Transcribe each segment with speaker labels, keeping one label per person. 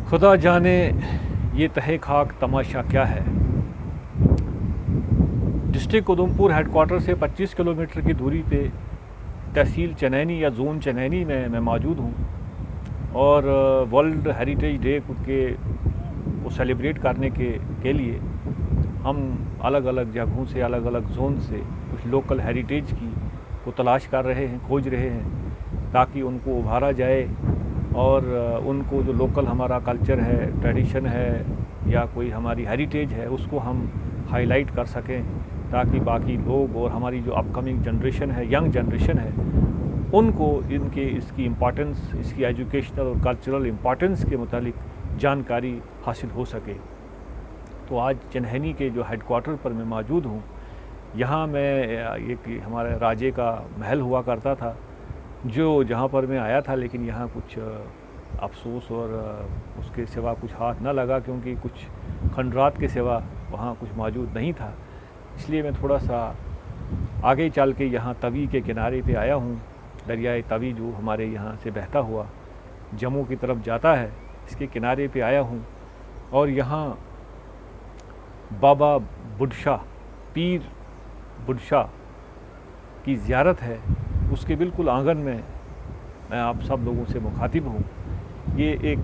Speaker 1: खुदा जाने ये तहे खाक तमाशा क्या है। डिस्ट्रिक्ट उधमपुर हेडक्वार्टर से 25 किलोमीटर की दूरी पे तहसील चनैनी या जोन चनैनी में मैं मौजूद हूँ और वर्ल्ड हेरिटेज डे को सेलिब्रेट करने के लिए हम अलग अलग जगहों से, अलग अलग जोन से कुछ लोकल हेरिटेज को तलाश कर रहे हैं, खोज रहे हैं, ताकि उनको उभारा जाए और उनको जो लोकल हमारा कल्चर है, ट्रेडिशन है या कोई हमारी हेरिटेज है, उसको हम हाईलाइट कर सकें, ताकि बाकी लोग और हमारी जो अपकमिंग जनरेशन है, यंग जनरेशन है, उनको इसकी इम्पॉर्टेंस, इसकी एजुकेशनल और कल्चरल इम्पॉर्टेंस के मुतालिक जानकारी हासिल हो सके। तो आज चनैनी के जो हेडक्वार्टर पर मैं मौजूद हूँ, यहाँ मैं एक हमारे राजे का महल हुआ करता था, जो जहाँ पर मैं आया था, लेकिन यहाँ कुछ अफसोस और उसके सिवा कुछ हाथ न लगा, क्योंकि कुछ खंडरात के सिवा वहाँ कुछ मौजूद नहीं था। इसलिए मैं थोड़ा सा आगे चल के यहाँ तवी के किनारे पे आया हूँ। दरियाए तवी जो हमारे यहाँ से बहता हुआ जम्मू की तरफ जाता है, इसके किनारे पे आया हूँ और यहाँ बाबा बुढ़शा, पीर बुढ़शा की ज़ियारत है। उसके बिल्कुल आंगन में मैं आप सब लोगों से मुखातिब हूँ। ये एक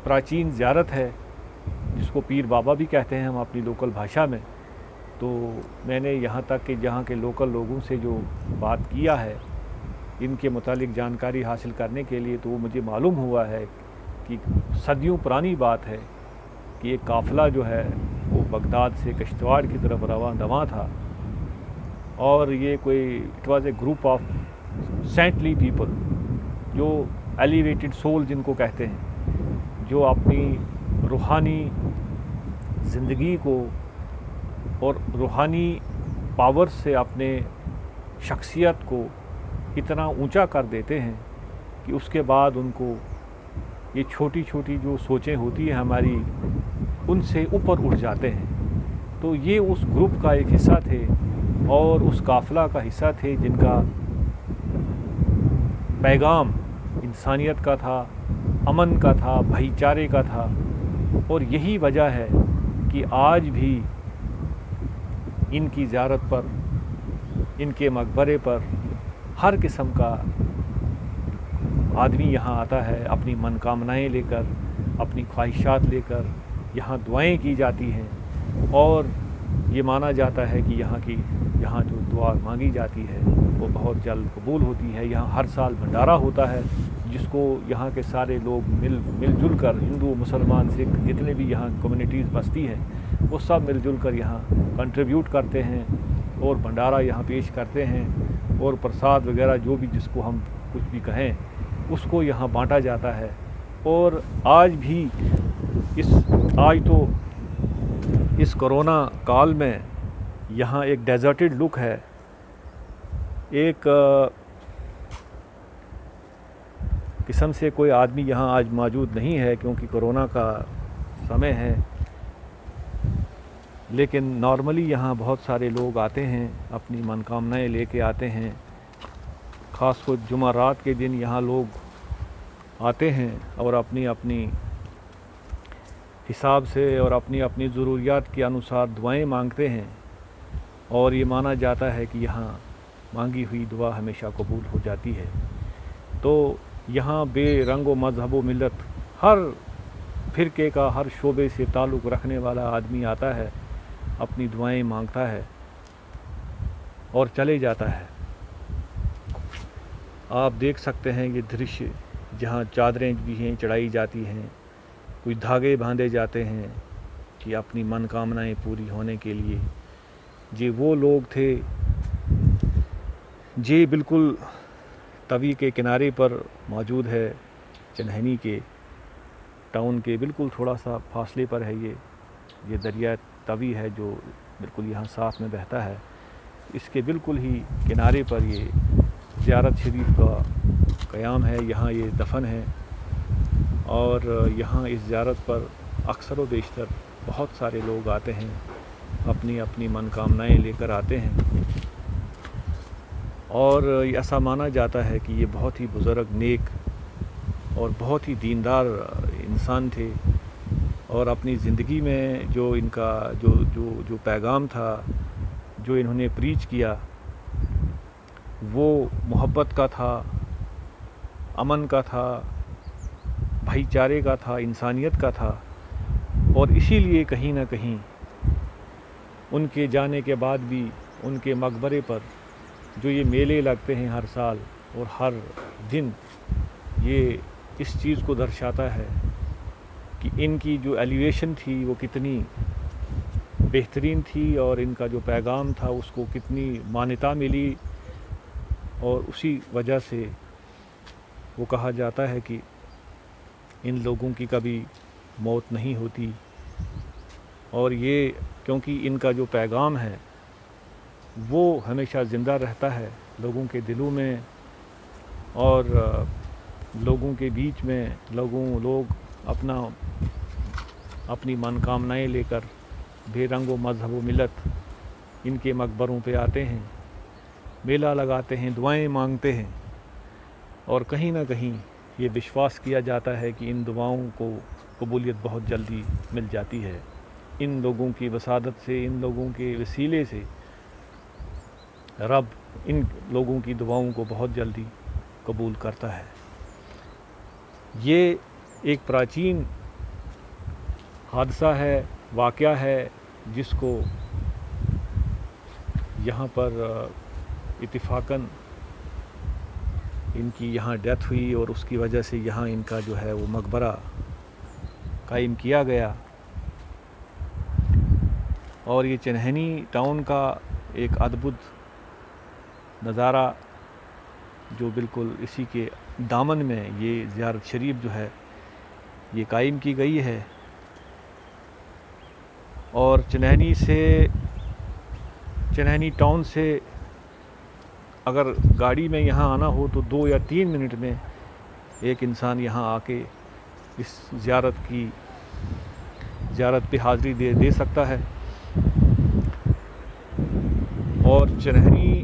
Speaker 1: प्राचीन ज़ियारत है जिसको पीर बाबा भी कहते हैं हम अपनी लोकल भाषा में। तो मैंने यहाँ तक कि जहाँ के लोकल लोगों से जो बात किया है, इनके मुतालिक जानकारी हासिल करने के लिए, तो वो मुझे मालूम हुआ है कि सदियों पुरानी बात है कि एक काफ़िला जो है वो बगदाद से किश्तवाड़ की तरफ रवां था और ये कोई it was a group of saintly people, जो एलिवेटेड सोल जिनको कहते हैं, जो अपनी रूहानी ज़िंदगी को और रूहानी पावर से अपने शख्सियत को इतना ऊंचा कर देते हैं कि उसके बाद उनको ये छोटी छोटी जो सोचें होती हैं हमारी, उनसे ऊपर उठ जाते हैं। तो ये उस ग्रुप का एक हिस्सा थे और उस काफ़िला का हिस्सा थे जिनका पैगाम इंसानियत का था, अमन का था, भाईचारे का था। और यही वजह है कि आज भी इनकी ज़ियारत पर, इनके मकबरे पर हर किस्म का आदमी यहाँ आता है, अपनी मनोकामनाएं लेकर, अपनी ख्वाहिशात लेकर। यहाँ दुआएं की जाती हैं और ये माना जाता है कि यहाँ जो दुआ मांगी जाती है वो बहुत जल्द कबूल होती है। यहाँ हर साल भंडारा होता है, जिसको यहाँ के सारे लोग मिलजुल कर, हिंदू, मुसलमान, सिख, जितने भी यहाँ कम्युनिटीज़ बसती हैं, वो सब मिलजुल कर यहाँ कंट्रीब्यूट करते हैं और भंडारा यहाँ पेश करते हैं और प्रसाद वगैरह जो भी, जिसको हम कुछ भी कहें, उसको यहाँ बांटा जाता है। और आज भी आज तो इस कोरोना काल में यहाँ एक डेजर्टेड लुक है। एक किस्म से कोई आदमी यहाँ आज मौजूद नहीं है क्योंकि कोरोना का समय है, लेकिन नॉर्मली यहाँ बहुत सारे लोग आते हैं, अपनी मनोकामनाएं लेके आते हैं। ख़ास कर जुमेरात के दिन यहाँ लोग आते हैं और अपनी अपनी हिसाब से और अपनी अपनी ज़रूरियात के अनुसार दुआएं मांगते हैं और ये माना जाता है कि यहाँ मांगी हुई दुआ हमेशा कबूल हो जाती है। तो यहाँ बेरंग व मज़हब व मिलत, हर फ़िरके का, हर शोबे से ताल्लुक़ रखने वाला आदमी आता है, अपनी दुआएं मांगता है और चले जाता है। आप देख सकते हैं ये दृश्य, जहाँ चादरें भी हैं चढ़ाई जाती हैं, कुछ धागे बांधे जाते हैं कि अपनी मनोकामनाएं पूरी होने के लिए। ये वो लोग थे जे बिल्कुल तवी के किनारे पर मौजूद है, चनैनी के टाउन के बिल्कुल थोड़ा सा फासले पर है। ये दरिया तवी है जो बिल्कुल यहाँ साथ में बहता है। इसके बिल्कुल ही किनारे पर ये ज़ियारत शरीफ का क़याम है, यहाँ ये दफन है और यहाँ इस ज़ियारत पर अक्सर व बेशतर बहुत सारे लोग आते हैं, अपनी अपनी मनोकामनाएं लेकर आते हैं। और ऐसा माना जाता है कि ये बहुत ही बुज़ुर्ग, नेक اور بہت ہی دیندار انسان تھے، اور اپنی زندگی میں جو ان کا جو پیغام تھا، جو انہوں نے پریچ کیا، وہ محبت کا تھا، امن کا تھا، بھائی چارے کا تھا، انسانیت کا تھا۔ اور اسی لیے کہیں نہ کہیں ان کے جانے کے بعد بھی ان کے مقبرے پر جو یہ میلے لگتے ہیں ہر سال اور ہر دن، یہ اس چیز کو درشاتا ہے کہ ان کی جو ایلیویشن تھی وہ کتنی بہترین تھی، اور ان کا جو پیغام تھا اس کو کتنی مانیتا ملی، اور اسی وجہ سے وہ کہا جاتا ہے کہ ان لوگوں کی کبھی موت نہیں ہوتی، اور یہ کیونکہ ان کا جو پیغام ہے وہ ہمیشہ زندہ رہتا ہے لوگوں کے دلوں میں، اور لوگوں کے بیچ میں لوگ اپنی من کامنائیں لے کر بے رنگ و مذہب و ملت ان کے مقبروں پہ آتے ہیں، میلہ لگاتے ہیں، دعائیں مانگتے ہیں، اور کہیں نہ کہیں یہ وشواس کیا جاتا ہے کہ ان دعاؤں کو قبولیت بہت جلدی مل جاتی ہے۔ ان لوگوں کی وسادت سے، ان لوگوں کے وسیلے سے رب ان لوگوں کی دعاؤں کو بہت جلدی قبول کرتا ہے۔ یہ ایک پراچین حادثہ ہے، واقعہ ہے، جس کو یہاں پر اتفاقاً ان کی یہاں ڈیتھ ہوئی، اور اس کی وجہ سے یہاں ان کا جو ہے وہ مقبرہ قائم کیا گیا۔ اور یہ چنہنی ٹاؤن کا ایک ادبھت نظارہ جو بالکل اسی کے دامن میں یہ زیارت شریف جو ہے یہ قائم کی گئی ہے، اور چنہنی ٹاؤن سے اگر گاڑی میں یہاں آنا ہو تو 2 یا 3 منٹ میں ایک انسان یہاں آ کے اس زیارت پہ حاضری دے سکتا ہے۔ اور چنہنی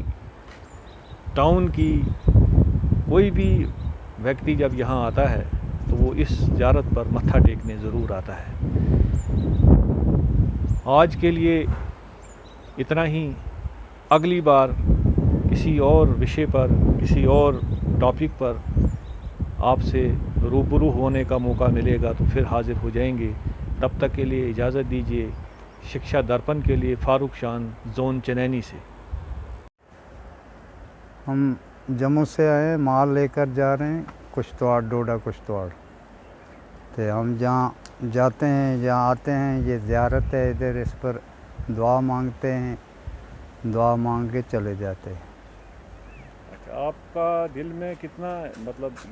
Speaker 1: ٹاؤن کی کوئی بھی ویکتی جب یہاں آتا ہے تو وہ اس زیارت پر متھا ٹیکنے ضرور آتا ہے۔ آج کے لیے اتنا ہی، اگلی بار کسی اور وشے پر، کسی اور ٹاپک پر آپ سے روبرو ہونے کا موقع ملے گا تو پھر حاضر ہو جائیں گے۔ تب تک کے لیے اجازت دیجیے۔ شکشا درپن کے لیے فاروق شان، زون چنینی سے۔
Speaker 2: ہم جموں سے آئے، مال لے کر جا رہے ہیں کشتواڑ، ڈوڈا کشتواڑ۔ تو ہم جہاں جاتے ہیں، جہاں آتے ہیں، یہ زیارت ہے ادھر، اس پر دعا مانگتے ہیں، دعا مانگ کے چلے جاتے ہیں۔
Speaker 1: اچھا، آپ کا دل میں کتنا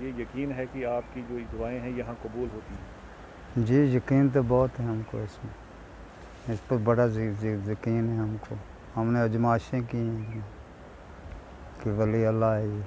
Speaker 1: یہ یقین ہے کہ آپ کی جو دعائیں ہیں یہاں قبول ہوتی ہیں؟
Speaker 2: جی یقین تو بہت ہے ہم کو اس میں، اس پر بڑا یقین ہے ہم کو۔ ہم نے آزمائشیں کی ہیں کہ ولی اللہ ہے یہ۔